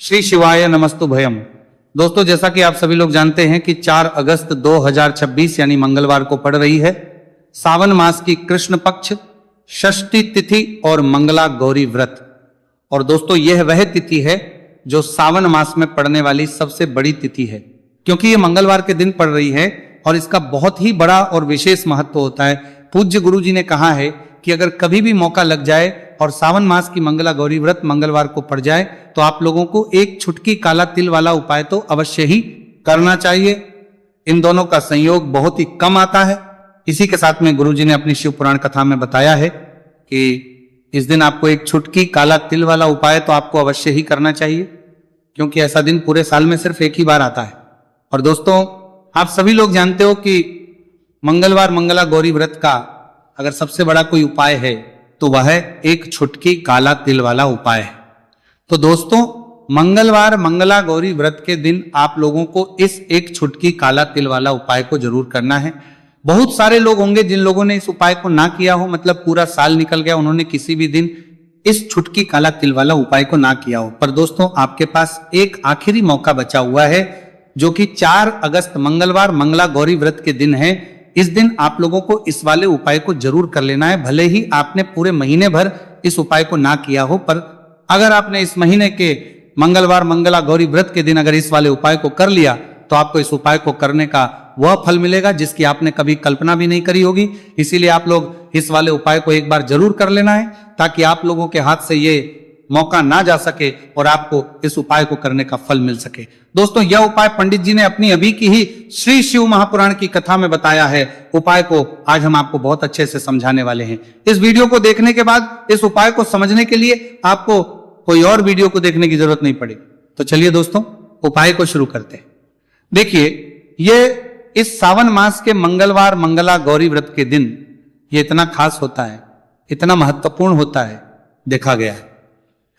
श्री शिवाय नमस्तु भयम। दोस्तों, जैसा कि आप सभी लोग जानते हैं कि 4 अगस्त 2026 यानी मंगलवार को पड़ रही है सावन मास की कृष्ण पक्ष षष्ठी तिथि और मंगला गौरी व्रत। और दोस्तों, यह वह तिथि है जो सावन मास में पड़ने वाली सबसे बड़ी तिथि है, क्योंकि यह मंगलवार के दिन पड़ रही है और इसका बहुत ही बड़ा और विशेष महत्व होता है। पूज्य गुरु जी ने कहा है कि अगर कभी भी मौका लग जाए और सावन मास की मंगला गौरी व्रत मंगलवार को पड़ जाए तो आप लोगों को एक छुटकी काला तिल वाला उपाय तो अवश्य ही करना चाहिए। इन दोनों का संयोग बहुत ही कम आता है। इसी के साथ में गुरु जी ने अपनी शिव पुराण कथा में बताया है कि इस दिन आपको एक छुटकी काला तिल वाला उपाय तो आपको अवश्य ही करना चाहिए, क्योंकि ऐसा दिन पूरे साल में सिर्फ एक ही बार आता है। और दोस्तों, आप सभी लोग जानते हो कि मंगलवार मंगला गौरी व्रत का अगर सबसे बड़ा कोई उपाय है तो वह है एक छुटकी काला तिल वाला उपाय है। तो दोस्तों, मंगलवार मंगला गौरी व्रत के दिन आप लोगों को इस एक छुटकी काला तिल वाला उपाय को जरूर करना है। बहुत सारे लोग होंगे जिन लोगों ने इस उपाय को ना किया हो, मतलब पूरा साल निकल गया, उन्होंने किसी भी दिन इस छुटकी काला तिल वाला उपाय को ना किया हो। पर दोस्तों, आपके पास एक आखिरी मौका बचा हुआ है, जो कि 4 अगस्त मंगलवार मंगला गौरी व्रत के दिन है। इस दिन आप लोगों को इस वाले उपाय को जरूर कर लेना है। भले ही आपने पूरे महीने भर इस उपाय को ना किया हो, पर अगर आपने इस महीने के मंगलवार मंगला गौरी व्रत के दिन अगर इस वाले उपाय को कर लिया तो आपको इस उपाय को करने का वह फल मिलेगा जिसकी आपने कभी कल्पना भी नहीं करी होगी। इसीलिए आप लोग इस वाले उपाय को एक बार जरूर कर लेना है, ताकि आप लोगों के हाथ से ये मौका ना जा सके और आपको इस उपाय को करने का फल मिल सके। दोस्तों, यह उपाय पंडित जी ने अपनी अभी की ही श्री शिव महापुराण की कथा में बताया है। उपाय को आज हम आपको बहुत अच्छे से समझाने वाले हैं। इस वीडियो को देखने के बाद इस उपाय को समझने के लिए आपको कोई और वीडियो को देखने की जरूरत नहीं पड़ेगी। तो चलिए दोस्तों, उपाय को शुरू करते हैं। देखिए, ये इस सावन मास के मंगलवार मंगला गौरी व्रत के दिन ये इतना खास होता है, इतना महत्वपूर्ण होता है, देखा गया है।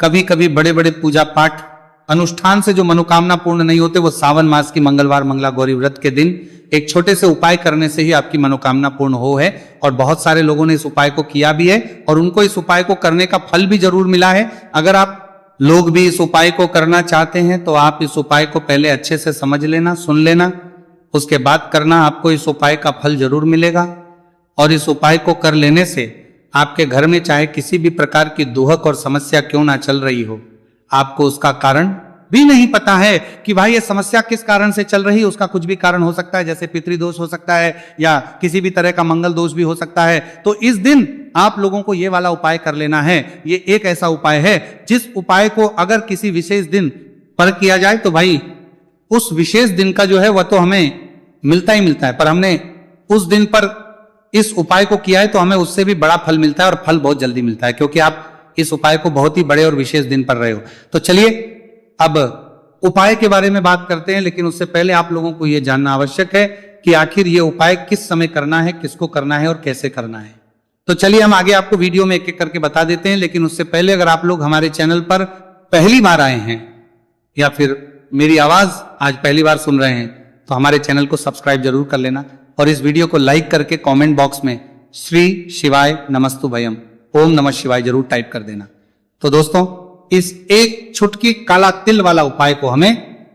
कभी कभी बड़े बड़े पूजा पाठ अनुष्ठान से जो मनोकामना पूर्ण नहीं होते, वो सावन मास की मंगलवार मंगला गौरी व्रत के दिन एक छोटे से उपाय करने से ही आपकी मनोकामना पूर्ण हो है। और बहुत सारे लोगों ने इस उपाय को किया भी है और उनको इस उपाय को करने का फल भी जरूर मिला है। अगर आप लोग भी इस उपाय को करना चाहते हैं तो आप इस उपाय को पहले अच्छे से समझ लेना, सुन लेना, उसके बाद करना। आपको इस उपाय का फल जरूर मिलेगा। और इस उपाय को कर लेने से आपके घर में चाहे किसी भी प्रकार की दुहक और समस्या क्यों ना चल रही हो, आपको उसका कारण भी नहीं पता है कि भाई ये समस्या किस कारण से चल रही है। उसका कुछ भी कारण हो सकता है, जैसे पितृदोष हो सकता है या किसी भी तरह का मंगल दोष भी हो सकता है। तो इस दिन आप लोगों को ये वाला उपाय कर लेना है। ये एक ऐसा उपाय है जिस उपाय को अगर किसी विशेष दिन पर किया जाए तो भाई उस विशेष दिन का जो है वह तो हमें मिलता ही मिलता है, पर हमने उस दिन पर इस उपाय को किया है तो हमें उससे भी बड़ा फल मिलता है और फल बहुत जल्दी मिलता है, क्योंकि आप इस उपाय को बहुत ही बड़े और विशेष दिन पर रहे हो। तो चलिए अब उपाय के बारे में बात करते हैं, लेकिन उससे पहले आप लोगों को यह जानना आवश्यक है कि आखिर ये उपाय किस समय करना है, किसको करना है और कैसे करना है। तो चलिए हम आगे आपको वीडियो में एक एक करके बता देते हैं। लेकिन उससे पहले अगर आप लोग हमारे चैनल पर पहली बार आए हैं या फिर मेरी आवाज आज पहली बार सुन रहे हैं तो हमारे चैनल को सब्सक्राइब जरूर कर लेना और इस वीडियो को लाइक करके कमेंट बॉक्स में श्री शिवाय नमस्तु भयम ओम नमः शिवाय जरूर टाइप कर देना। तो दोस्तों, इस एक छुटकी काला तिल वाला उपाय को हमें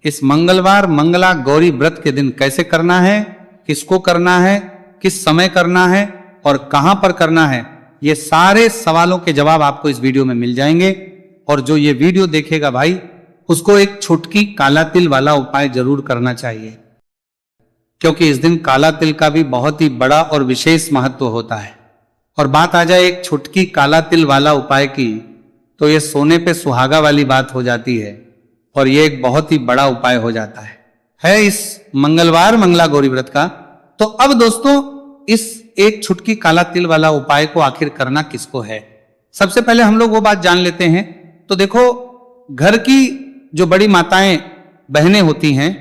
इस मंगलवार मंगला गौरी व्रत के दिन कैसे करना है, किसको करना है, किस समय करना है और कहां पर करना है, ये सारे सवालों के जवाब आपको इस वीडियो में मिल जाएंगे। और जो ये वीडियो देखेगा भाई, उसको एक छुटकी काला तिल वाला उपाय जरूर करना चाहिए, क्योंकि इस दिन काला तिल का भी बहुत ही बड़ा और विशेष महत्व होता है। और बात आ जाए एक छुटकी काला तिल वाला उपाय की, तो ये सोने पे सुहागा वाली बात हो जाती है और ये एक बहुत ही बड़ा उपाय हो जाता है इस मंगलवार मंगला गौरी व्रत का। तो अब दोस्तों, इस एक छुटकी काला तिल वाला उपाय को आखिर करना किसको है, सबसे पहले हम लोग वो बात जान लेते हैं। तो देखो, घर की जो बड़ी माताएं बहनें होती हैं,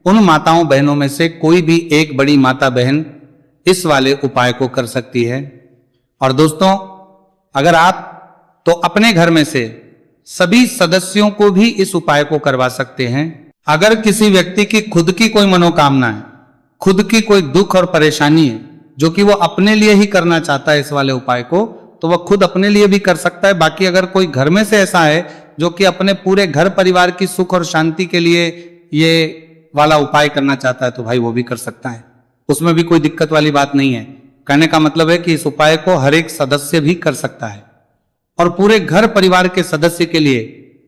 उन माताओं बहनों में से कोई भी एक बड़ी माता बहन इस वाले उपाय को कर सकती है। और दोस्तों, अगर आप तो अपने घर में से सभी सदस्यों को भी इस उपाय को करवा सकते हैं। अगर किसी व्यक्ति की खुद की कोई मनोकामना है, खुद की कोई दुख और परेशानी है जो कि वो अपने लिए ही करना चाहता है इस वाले उपाय को, तो वह खुद अपने लिए भी कर सकता है। बाकी अगर कोई घर में से ऐसा है जो कि अपने पूरे घर परिवार की सुख और शांति के लिए ये वाला उपाय करना चाहता है तो भाई वो भी कर सकता है, उसमें भी कोई दिक्कत वाली बात नहीं है। कहने का मतलब है कि इस उपाय को हर एक सदस्य भी कर सकता है और पूरे घर परिवार के सदस्य के लिए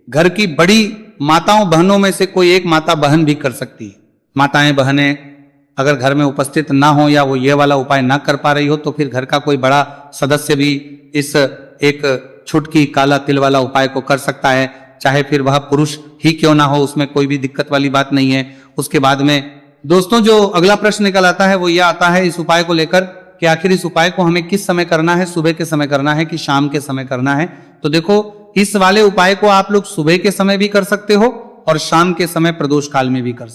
घर की बड़ी माताओं बहनों में से कोई एक माता बहन भी कर सकती है। माताएं बहनें अगर घर में उपस्थित ना हो या वो ये वाला उपाय ना कर पा रही हो तो फिर घर का कोई बड़ा सदस्य भी इस एक छुटकी काला तिल वाला उपाय को कर सकता है, चाहे फिर वह पुरुष ही क्यों ना हो, उसमें कोई भी दिक्कत वाली बात नहीं है। उसके बाद में दोस्तों जो अगला प्रश्न निकल आता है वो यह आता है इस उपाय को लेकर कि आखिर इस उपाय को हमें किस समय करना है, सुबह के समय करना है कि शाम के समय करना है। तो देखो इस वाले उपाय को आप लोग सुबह के समय भी कर सकते हो और शाम के समय प्रदोष काल में भी कर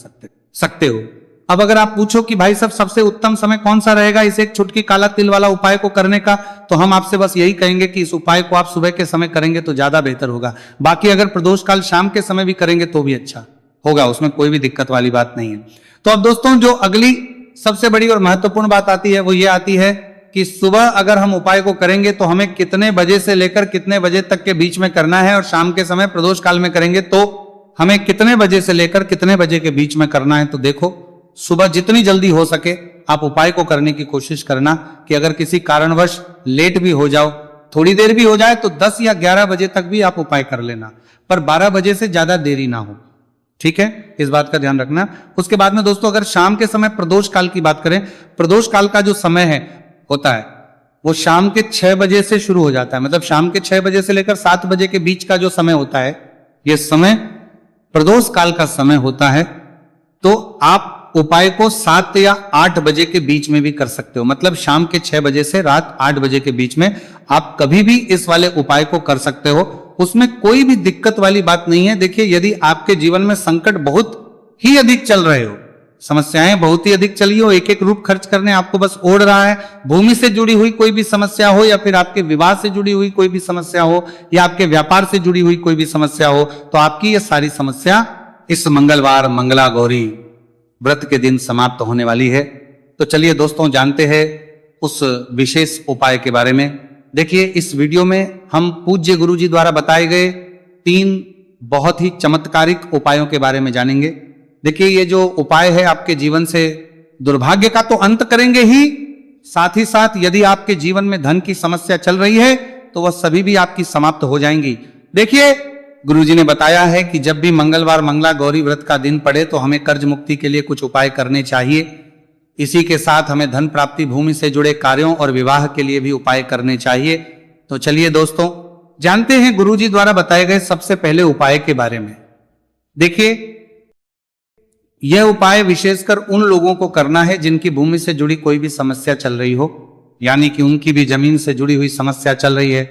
सकते हो। अब अगर आप पूछो कि भाई साहब सबसे उत्तम समय कौन सा रहेगा इस एक छुटकी काला तिल वाला उपाय को करने का, तो हम आपसे बस यही कहेंगे कि इस उपाय को आप सुबह के समय करेंगे तो ज्यादा बेहतर होगा। बाकी अगर प्रदोष काल शाम के समय भी करेंगे तो भी अच्छा होगा, उसमें कोई भी दिक्कत वाली बात नहीं है। तो अब दोस्तों जो अगली सबसे बड़ी और महत्वपूर्ण बात आती है वो ये आती है कि सुबह अगर हम उपाय को करेंगे तो हमें कितने बजे से लेकर कितने बजे तक के बीच में करना है, और शाम के समय प्रदोष काल में करेंगे तो हमें कितने बजे से लेकर कितने बजे के बीच में करना है। तो देखो सुबह जितनी जल्दी हो सके आप उपाय को करने की कोशिश करना कि अगर किसी कारणवश लेट भी हो जाओ, थोड़ी देर भी हो जाए तो 10 या 11 बजे तक भी आप उपाय कर लेना, पर 12 बजे से ज्यादा देरी ना हो, ठीक है, इस बात का ध्यान रखना। उसके बाद में दोस्तों अगर शाम के समय प्रदोष काल की बात करें, प्रदोष काल का जो समय है होता है वो शाम के 6 बजे से शुरू हो जाता है, मतलब शाम के 6 बजे से लेकर 7 बजे के बीच का जो समय होता है ये समय प्रदोष काल का समय होता है। तो आप उपाय को 7 या 8 बजे के बीच में भी कर सकते हो, मतलब शाम के 6 बजे से रात 8 बजे के बीच में आप कभी भी इस वाले उपाय को कर सकते हो, उसमें कोई भी दिक्कत वाली बात नहीं है। देखिए यदि आपके जीवन में संकट बहुत ही अधिक चल रहे हो, समस्याएं बहुत ही अधिक चली हो, एक एक रूप खर्च करने आपको बस ओढ़ रहा है, भूमि से जुड़ी हुई कोई भी समस्या हो या फिर आपके विवाह से जुड़ी हुई कोई भी समस्या हो या आपके व्यापार से जुड़ी हुई कोई भी समस्या हो, तो आपकी ये सारी समस्या इस मंगलवार मंगला गौरी व्रत के दिन समाप्त होने वाली है। तो चलिए दोस्तों जानते हैं उस विशेष उपाय के बारे में। देखिए इस वीडियो में हम पूज्य गुरु जी द्वारा बताए गए 3 बहुत ही चमत्कारिक उपायों के बारे में जानेंगे। देखिए ये जो उपाय है आपके जीवन से दुर्भाग्य का तो अंत करेंगे ही, साथ ही साथ यदि आपके जीवन में धन की समस्या चल रही है तो वह सभी भी आपकी समाप्त हो जाएंगी। देखिए गुरुजी ने बताया है कि जब भी मंगलवार मंगला गौरी व्रत का दिन पड़े तो हमें कर्ज मुक्ति के लिए कुछ उपाय करने चाहिए। इसी के साथ हमें धन प्राप्ति, भूमि से जुड़े कार्यों और विवाह के लिए भी उपाय करने चाहिए। तो चलिए दोस्तों जानते हैं गुरुजी द्वारा बताए गए सबसे पहले उपाय के बारे में। देखिए यह उपाय विशेषकर उन लोगों को करना है जिनकी भूमि से जुड़ी कोई भी समस्या चल रही हो, यानी कि उनकी भी जमीन से जुड़ी हुई समस्या चल रही है,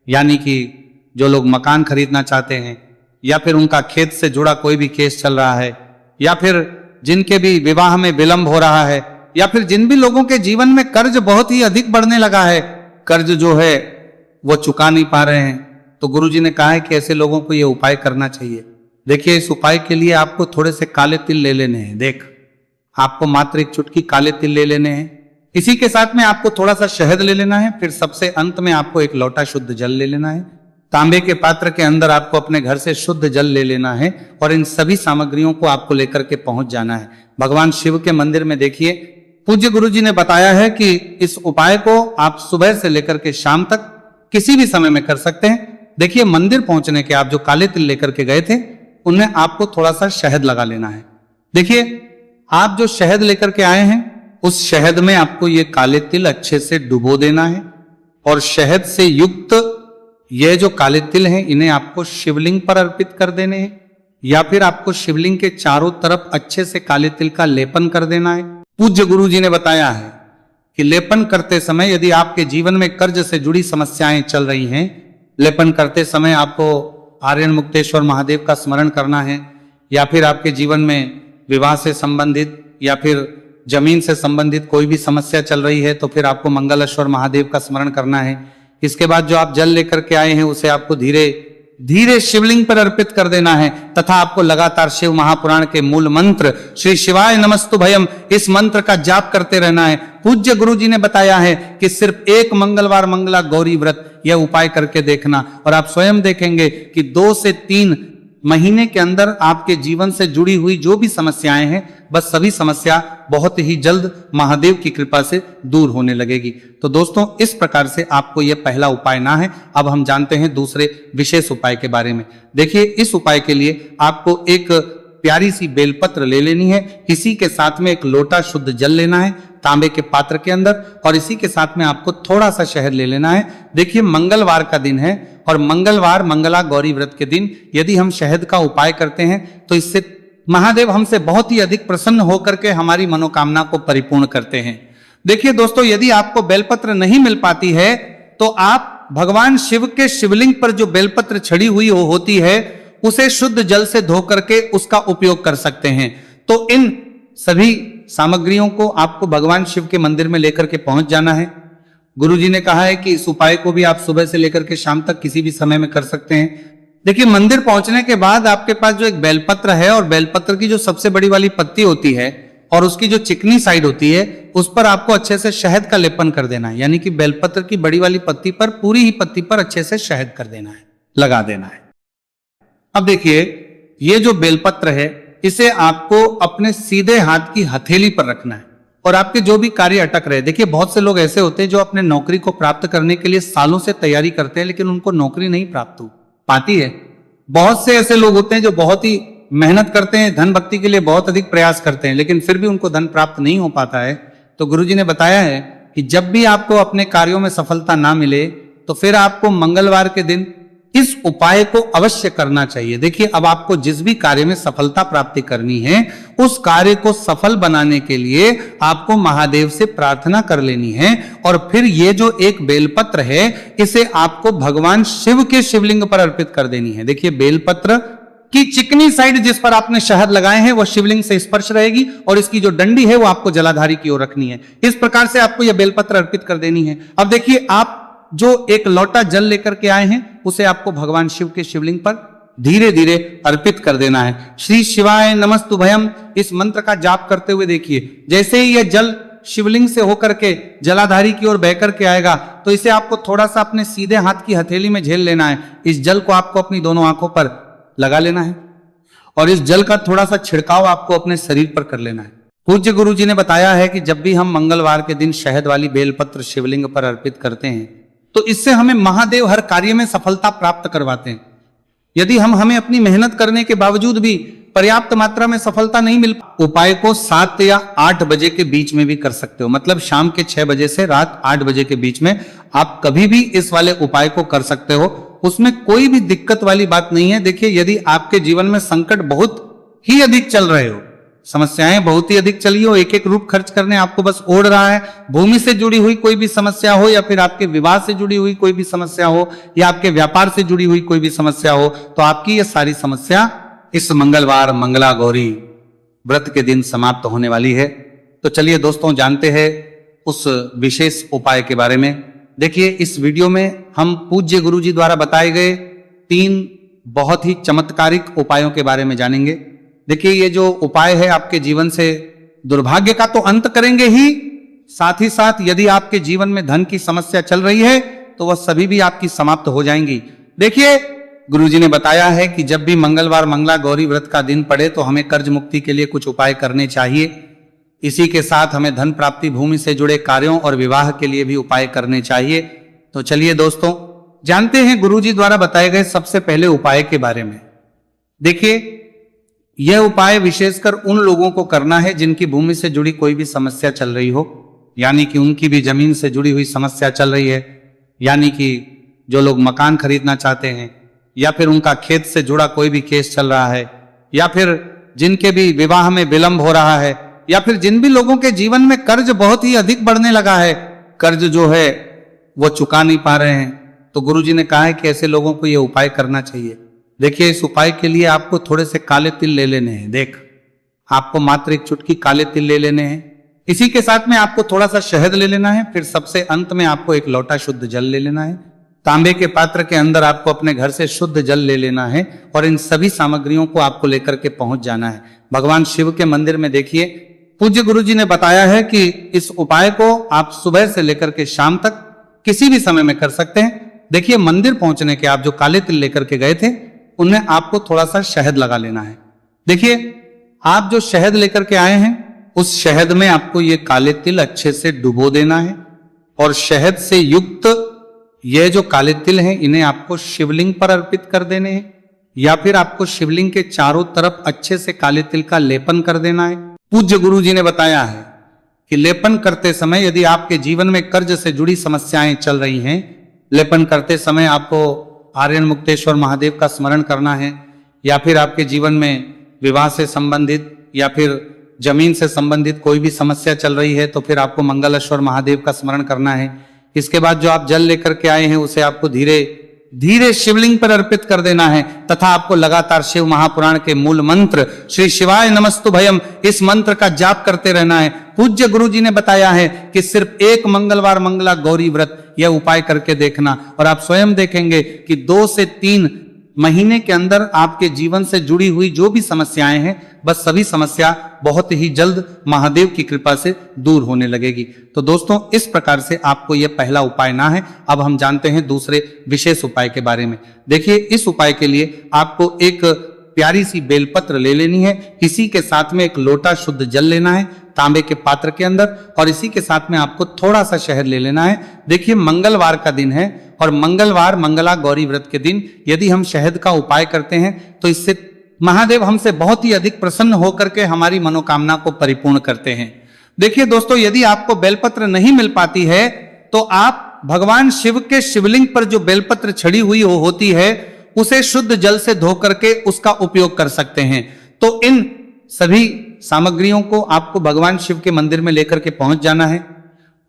यानी कि जो लोग मकान खरीदना चाहते हैं या फिर उनका खेत से जुड़ा कोई भी केस चल रहा है, या फिर जिनके भी विवाह में विलंब हो रहा है, या फिर जिन भी लोगों के जीवन में कर्ज बहुत ही अधिक बढ़ने लगा है, कर्ज जो है वो चुका नहीं पा रहे हैं, तो गुरुजी ने कहा है कि ऐसे लोगों को ये उपाय करना चाहिए। देखिए इस उपाय के लिए आपको थोड़े से काले तिल ले लेने हैं। देख आपको मात्र एक चुटकी काले तिल ले लेने हैं, इसी के साथ में आपको थोड़ा सा शहद ले लेना है, फिर सबसे अंत में आपको एक लोटा शुद्ध जल ले लेना है। तांबे के पात्र के अंदर आपको अपने घर से शुद्ध जल ले लेना है और इन सभी सामग्रियों को आपको लेकर के पहुंच जाना है भगवान शिव के मंदिर में। देखिए पूज्य गुरुजी ने बताया है कि इस उपाय को आप सुबह से लेकर के शाम तक किसी भी समय में कर सकते हैं। देखिए मंदिर पहुंचने के आप जो काले तिल लेकर के गए थे उनमें आपको थोड़ा सा शहद लगा लेना है। देखिए आप जो शहद लेकर के आए हैं उस शहद में आपको ये काले तिल अच्छे से डुबो देना है और शहद से युक्त ये जो काले तिल हैं इन्हें आपको शिवलिंग पर अर्पित कर देने हैं, या फिर आपको शिवलिंग के चारों तरफ अच्छे से काले तिल का लेपन कर देना है। पूज्य गुरु जी ने बताया है कि लेपन करते समय यदि आपके जीवन में कर्ज से जुड़ी समस्याएं चल रही हैं, लेपन करते समय आपको आर्यन मुक्तेश्वर महादेव का स्मरण करना है, या फिर आपके जीवन में विवाह से संबंधित या फिर जमीन से संबंधित कोई भी समस्या चल रही है तो फिर आपको मंगलेश्वर महादेव का स्मरण करना है। इसके बाद जो आप जल लेकर के आए हैं उसे आपको धीरे धीरे शिवलिंग पर अर्पित कर देना है तथा आपको लगातार शिव महापुराण के मूल मंत्र श्री शिवाय नमस्तु भयम इस मंत्र का जाप करते रहना है। पूज्य गुरु जी ने बताया है कि सिर्फ एक मंगलवार मंगला गौरी व्रत यह उपाय करके देखना और आप स्वयं देखेंगे कि 2 से 3 महीने के अंदर आपके जीवन से जुड़ी हुई जो भी समस्याएं हैं बस सभी समस्या बहुत ही जल्द महादेव की कृपा से दूर होने लगेगी। तो दोस्तों इस प्रकार से आपको यह पहला उपाय ना है। अब हम जानते हैं दूसरे विशेष उपाय के बारे में। देखिए इस उपाय के लिए आपको एक प्यारी सी बेलपत्र ले लेनी है, इसी के साथ में एक लोटा शुद्ध जल लेना है तांबे के पात्र के अंदर और इसी के साथ में आपको थोड़ा सा शहद ले लेना है। देखिए मंगलवार का दिन है और मंगलवार मंगला गौरी व्रत के दिन यदि हम शहद का उपाय करते हैं तो इससे महादेव हमसे बहुत ही अधिक प्रसन्न होकर के हमारी मनोकामना को परिपूर्ण करते हैं। देखिए दोस्तों यदि आपको बेलपत्र नहीं मिल पाती है तो आप भगवान शिव के शिवलिंग पर जो बेलपत्र छड़ी हुई होती है उसे शुद्ध जल से धो करके उसका उपयोग कर सकते हैं। तो इन सभी सामग्रियों को आपको भगवान शिव के मंदिर में लेकर के पहुंच जाना है। गुरुजी ने कहा है कि इस उपाय को भी आप सुबह से लेकर के शाम तक किसी भी समय में कर सकते हैं। देखिए मंदिर पहुंचने के बाद आपके पास जो एक बेलपत्र है और बेलपत्र की जो सबसे बड़ी वाली पत्ती होती है और उसकी जो चिकनी साइड होती है उस पर आपको अच्छे से शहद का लेपन कर देना है। यानी कि बेलपत्र की बड़ी वाली पत्ती पर पूरी ही पत्ती पर अच्छे से शहद कर देना है, लगा देना है। अब देखिए ये जो बेलपत्र है इसे आपको अपने सीधे हाथ की हथेली पर रखना है और आपके जो भी कार्य अटक रहे। देखिए बहुत से लोग ऐसे होते हैं जो अपने नौकरी को प्राप्त करने के लिए सालों से तैयारी करते हैं लेकिन उनको नौकरी नहीं प्राप्त हो पाती है। बहुत से ऐसे लोग होते हैं जो बहुत ही मेहनत करते हैं, धन भक्ति के लिए बहुत अधिक प्रयास करते हैं लेकिन फिर भी उनको धन प्राप्त नहीं हो पाता है। तो गुरुजी ने बताया है कि जब भी आपको अपने कार्यों में सफलता ना मिले तो फिर आपको मंगलवार के दिन इस उपाय को अवश्य करना चाहिए। देखिए अब आपको जिस भी कार्य में सफलता प्राप्ति करनी है उस कार्य को सफल बनाने के लिए आपको महादेव से प्रार्थना कर लेनी है और फिर ये जो एक बेलपत्र है इसे आपको भगवान शिव के शिवलिंग पर अर्पित कर देनी है। देखिए बेलपत्र की चिकनी साइड जिस पर आपने शहद लगाए हैं वो शिवलिंग से स्पर्श रहेगी और इसकी जो डंडी है वो आपको जलाधारी की ओर रखनी है। इस प्रकार से आपको यह बेलपत्र अर्पित कर देनी है। अब देखिए आप जो एक लोटा जल लेकर के आए हैं उसे आपको भगवान शिव के शिवलिंग पर धीरे धीरे अर्पित कर देना है। श्री शिवाय नमस्तु भयम इस मंत्र का जाप करते हुए देखिए जैसे ही यह जल शिवलिंग से होकर के जलाधारी की ओर बह करके आएगा तो इसे आपको थोड़ा सा अपने सीधे हाथ की हथेली में झेल लेना है। इस जल को आपको अपनी दोनों आंखों पर लगा लेना है और इस जल का थोड़ा सा छिड़काव आपको अपने शरीर पर कर लेना है। पूज्य गुरु जी ने बताया है कि जब भी हम मंगलवार के दिन शहद वाली बेलपत्र शिवलिंग पर अर्पित करते हैं तो इससे हमें महादेव हर कार्य में सफलता प्राप्त करवाते हैं। यदि हमें अपनी मेहनत करने के बावजूद भी पर्याप्त मात्रा में सफलता नहीं मिल उपाय को 7 या 8 बजे के बीच में भी कर सकते हो। मतलब शाम के 6 बजे से रात 8 बजे के बीच में आप कभी भी इस वाले उपाय को कर सकते हो, उसमें कोई भी दिक्कत वाली बात नहीं है। देखिए यदि आपके जीवन में संकट बहुत ही अधिक चल रहे हो, समस्याएं बहुत ही अधिक चली हो, एक एक रूप खर्च करने आपको बस ओढ़ रहा है, भूमि से जुड़ी हुई कोई भी समस्या हो या फिर आपके विवाह से जुड़ी हुई कोई भी समस्या हो या आपके व्यापार से जुड़ी हुई कोई भी समस्या हो, तो आपकी ये सारी समस्या इस मंगलवार मंगला गौरी व्रत के दिन समाप्त होने वाली है। तो चलिए दोस्तों जानते हैं उस विशेष उपाय के बारे में। देखिए इस वीडियो में हम पूज्य गुरु जी द्वारा बताए गए 3 बहुत ही चमत्कारिक उपायों के बारे में जानेंगे। देखिए ये जो उपाय है आपके जीवन से दुर्भाग्य का तो अंत करेंगे ही, साथ ही साथ यदि आपके जीवन में धन की समस्या चल रही है तो वह सभी भी आपकी समाप्त हो जाएंगी। देखिए गुरुजी ने बताया है कि जब भी मंगलवार मंगला गौरी व्रत का दिन पड़े तो हमें कर्ज मुक्ति के लिए कुछ उपाय करने चाहिए। इसी के साथ हमें धन प्राप्ति, भूमि से जुड़े कार्यों और विवाह के लिए भी उपाय करने चाहिए। तो चलिए दोस्तों जानते हैं गुरुजी द्वारा बताए गए सबसे पहले उपाय के बारे में। देखिए यह उपाय विशेषकर उन लोगों को करना है जिनकी भूमि से जुड़ी कोई भी समस्या चल रही हो, यानी कि उनकी भी जमीन से जुड़ी हुई समस्या चल रही है, यानी कि जो लोग मकान खरीदना चाहते हैं या फिर उनका खेत से जुड़ा कोई भी केस चल रहा है, या फिर जिनके भी विवाह में विलंब हो रहा है, या फिर जिन भी लोगों के जीवन में कर्ज बहुत ही अधिक बढ़ने लगा है, कर्ज जो है वो चुका नहीं पा रहे हैं, तो गुरुजी ने कहा है कि ऐसे लोगों को यह उपाय करना चाहिए। देखिए इस उपाय के लिए आपको थोड़े से काले तिल ले लेने हैं। देख आपको मात्र एक चुटकी काले तिल ले लेने हैं। इसी के साथ में आपको थोड़ा सा शहद ले लेना है। फिर सबसे अंत में आपको एक लोटा शुद्ध जल ले लेना है तांबे के पात्र के अंदर आपको अपने घर से शुद्ध जल ले लेना है और इन सभी सामग्रियों को आपको लेकर के पहुंच जाना है भगवान शिव के मंदिर में। देखिए पूज्य गुरु जी ने बताया है कि इस उपाय को आप सुबह से लेकर के शाम तक किसी भी समय में कर सकते हैं। देखिए मंदिर पहुंचने के आप जो काले तिल लेकर के गए थे उनमें आपको थोड़ा सा शहद लगा लेना है। देखिए आप जो शहद लेकर के आए हैं उस शहद में आपको ये काले तिल अच्छे से डुबो देना है और शहद से युक्त ये जो काले तिल हैं इन्हें आपको शिवलिंग पर अर्पित कर देने हैं या फिर आपको शिवलिंग के चारों तरफ अच्छे से काले तिल का लेपन कर देना है। पूज्य गुरु जी ने बताया है कि लेपन करते समय यदि आपके जीवन में कर्ज से जुड़ी समस्याएं चल रही हैं, लेपन करते समय आपको आर्यन मुक्तेश्वर महादेव का स्मरण करना है या फिर आपके जीवन में विवाह से संबंधित या फिर जमीन से संबंधित कोई भी समस्या चल रही है तो फिर आपको मंगलेश्वर महादेव का स्मरण करना है। इसके बाद जो आप जल लेकर के आए हैं उसे आपको धीरे धीरे शिवलिंग पर अर्पित कर देना है तथा आपको लगातार शिव महापुराण के मूल मंत्र श्री शिवाय नमस्तुभयम इस मंत्र का जाप करते रहना है। पूज्य गुरु जी ने बताया है कि सिर्फ एक मंगलवार मंगला गौरी व्रत यह उपाय करके देखना और आप स्वयं देखेंगे कि 2 से 3 महीने के अंदर आपके जीवन से जुड़ी हुई जो भी समस्याएं हैं बस सभी समस्या बहुत ही जल्द महादेव की कृपा से दूर होने लगेगी। तो दोस्तों इस प्रकार से आपको यह पहला उपाय ना है। अब हम जानते हैं दूसरे विशेष उपाय के बारे में। देखिए इस उपाय के लिए आपको एक प्यारी सी बेलपत्र ले लेनी है, इसी के साथ में एक लोटा शुद्ध जल लेना है तांबे के पात्र के अंदर और इसी के साथ में आपको थोड़ा सा शहद ले लेना है। देखिए मंगलवार का दिन है और मंगलवार मंगला गौरी व्रत के दिन यदि हम शहद का उपाय करते हैं तो इससे महादेव हमसे बहुत ही अधिक प्रसन्न होकर के हमारी मनोकामना को परिपूर्ण करते हैं। देखिए दोस्तों यदि आपको बेलपत्र नहीं मिल पाती है तो आप भगवान शिव के शिवलिंग पर जो बेलपत्र छड़ी हुई होती है उसे शुद्ध जल से धो करके उसका उपयोग कर सकते हैं। तो इन सभी सामग्रियों को आपको भगवान शिव के मंदिर में लेकर के पहुंच जाना है।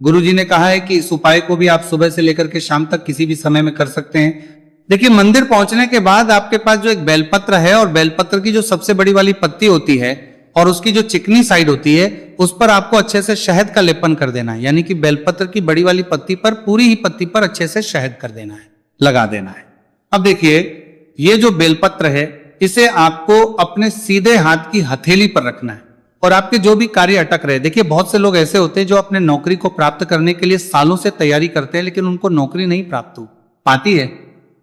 गुरुजी ने कहा है कि इस उपाय को भी आप सुबह से लेकर के शाम तक किसी भी समय में कर सकते हैं। देखिए मंदिर पहुंचने के बाद आपके पास जो एक बेलपत्र है और बेलपत्र की जो सबसे बड़ी वाली पत्ती होती है और उसकी जो चिकनी साइड होती है उस पर आपको अच्छे से शहद का लेपन कर देना है, यानी कि बेलपत्र की बड़ी वाली पत्ती पर पूरी ही पत्ती पर अच्छे से शहद कर देना है, लगा देना है। अब देखिए ये जो बेलपत्र है इसे आपको अपने सीधे हाथ की हथेली पर रखना है और आपके जो भी कार्य अटक रहे। देखिए बहुत से लोग ऐसे होते हैं जो अपने नौकरी को प्राप्त करने के लिए सालों से तैयारी करते हैं लेकिन उनको नौकरी नहीं प्राप्त हो पाती है।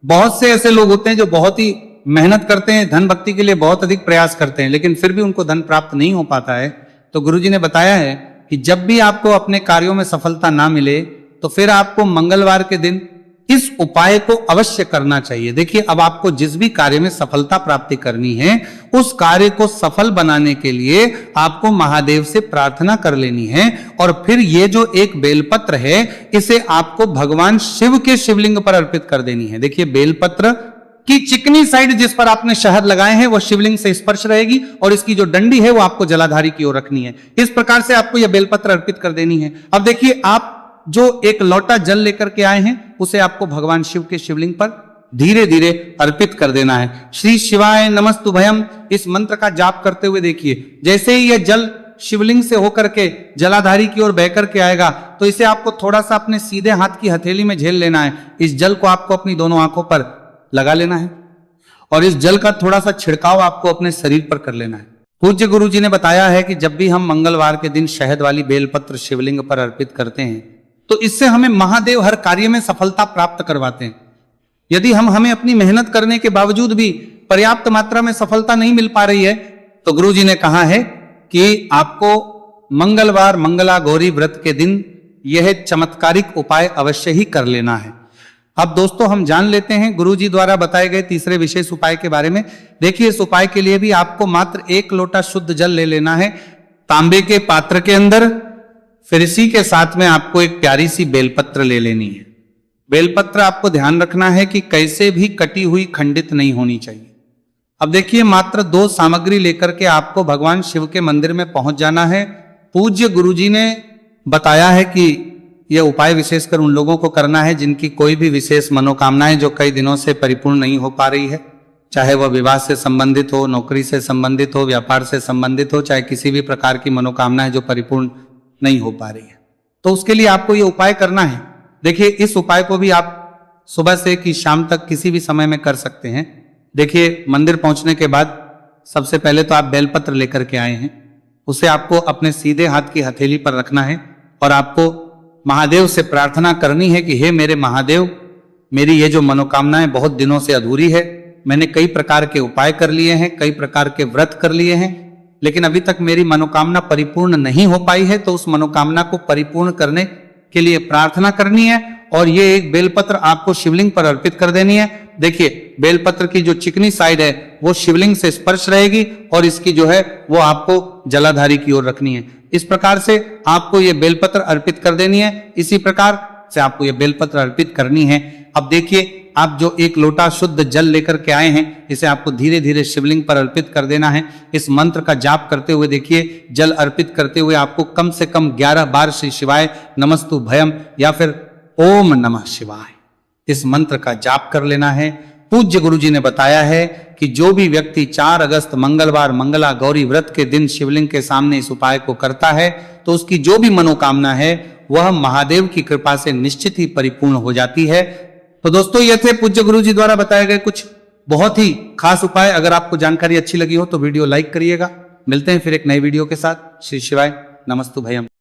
बहुत से ऐसे लोग होते हैं जो बहुत ही मेहनत करते हैं, धन भक्ति के लिए बहुत अधिक प्रयास करते हैं लेकिन फिर भी उनको धन प्राप्त नहीं हो पाता है। तो गुरुजी ने बताया है कि जब भी आपको अपने कार्यों में सफलता ना मिले तो फिर आपको मंगलवार के दिन इस उपाय को अवश्य करना चाहिए। देखिए अब आपको जिस भी कार्य में सफलता प्राप्ति करनी है उस कार्य को सफल बनाने के लिए आपको महादेव से प्रार्थना कर लेनी है और फिर ये जो एक बेलपत्र है इसे आपको भगवान शिव के शिवलिंग पर अर्पित कर देनी है। देखिए बेलपत्र की चिकनी साइड जिस पर आपने शहद लगाए हैं वो शिवलिंग से स्पर्श रहेगी और इसकी जो डंडी है वो आपको जलाधारी की ओर रखनी है। इस प्रकार से आपको यह बेलपत्र अर्पित कर देनी है। अब देखिए आप जो एक लोटा जल लेकर के आए हैं उसे आपको भगवान शिव के शिवलिंग पर धीरे धीरे अर्पित कर देना है। श्री शिवाय नमस्तुभयम इस मंत्र का जाप करते हुए देखिए जैसे ही यह जल शिवलिंग से होकर के जलाधारी की ओर बह करके आएगा तो इसे आपको थोड़ा सा अपने सीधे हाथ की हथेली में झेल लेना है। इस जल को आपको अपनी दोनों आंखों पर लगा लेना है और इस जल का थोड़ा सा छिड़काव आपको अपने शरीर पर कर लेना है। पूज्य गुरु जी ने बताया है कि जब भी हम मंगलवार के दिन शहद वाली बेलपत्र शिवलिंग पर अर्पित करते हैं तो इससे हमें महादेव हर कार्य में सफलता प्राप्त करवाते हैं। यदि हमें अपनी मेहनत करने के बावजूद भी पर्याप्त मात्रा में सफलता नहीं मिल पा रही है तो गुरु जी ने कहा है कि आपको मंगलवार मंगला गौरी व्रत के दिन यह चमत्कारिक उपाय अवश्य ही कर लेना है। अब दोस्तों हम जान लेते हैं गुरु जी द्वारा बताए गए तीसरे विशेष उपाय के बारे में। देखिए इस उपाय के लिए भी आपको मात्र 1 लोटा शुद्ध जल ले लेना है तांबे के पात्र के अंदर। फिर इसी के साथ में आपको एक प्यारी सी बेलपत्र ले लेनी है। बेलपत्र आपको ध्यान रखना है कि कैसे भी कटी हुई खंडित नहीं होनी चाहिए। अब देखिए मात्र 2 सामग्री लेकर के आपको भगवान शिव के मंदिर में पहुंच जाना है। पूज्य गुरुजी ने बताया है कि यह उपाय विशेषकर उन लोगों को करना है जिनकी कोई भी विशेष मनोकामनाएं जो कई दिनों से परिपूर्ण नहीं हो पा रही है, चाहे वह विवाह से संबंधित हो, नौकरी से संबंधित हो, व्यापार से संबंधित हो, चाहे किसी भी प्रकार की मनोकामनाएं जो परिपूर्ण नहीं हो पा रही है, तो उसके लिए आपको ये उपाय करना है। देखिए इस उपाय को भी आप सुबह से कि शाम तक किसी भी समय में कर सकते हैं। देखिए, मंदिर पहुंचने के बाद सबसे पहले तो आप बेलपत्र लेकर के आए हैं, उसे आपको अपने सीधे हाथ की हथेली पर रखना है और आपको महादेव से प्रार्थना करनी है कि हे मेरे महादेव, मेरी ये जो मनोकामनाएं बहुत दिनों से अधूरी है, मैंने कई प्रकार के उपाय कर लिए हैं, कई प्रकार के व्रत कर लिए हैं, लेकिन अभी तक मेरी मनोकामना परिपूर्ण नहीं हो पाई है। तो उस मनोकामना को परिपूर्ण करने के लिए प्रार्थना करनी है और ये एक बेलपत्र आपको शिवलिंग पर अर्पित कर देनी है। देखिए, बेलपत्र की जो चिकनी साइड है वो शिवलिंग से स्पर्श रहेगी और इसकी जो है वो आपको जलाधारी की ओर रखनी है। इस प्रकार से आपको ये बेलपत्र अर्पित कर देनी है। इसी प्रकार से आपको ये बेलपत्र अर्पित करनी है। अब देखिए, आप जो एक लोटा शुद्ध जल लेकर के आए हैं, इसे आपको धीरे धीरे शिवलिंग पर अर्पित कर देना है। इस मंत्र का जाप करते हुए देखिए, जल अर्पित करते हुए आपको कम से कम 11 बार श्री शिवाय नमस्तु भयम या फिर ओम नमः शिवाय इस मंत्र का जाप कर लेना है। पूज्य गुरु जी ने बताया है कि जो भी व्यक्ति 4 अगस्त मंगलवार मंगला गौरी व्रत के दिन शिवलिंग के सामने इस उपाय को करता है तो उसकी जो भी मनोकामना है वह महादेव की कृपा से निश्चित ही परिपूर्ण हो जाती है। तो दोस्तों, ये थे पूज्य गुरु जी द्वारा बताए गए कुछ बहुत ही खास उपाय। अगर आपको जानकारी अच्छी लगी हो तो वीडियो लाइक करिएगा। मिलते हैं फिर एक नई वीडियो के साथ। श्री शिवाय नमस्तु भयम।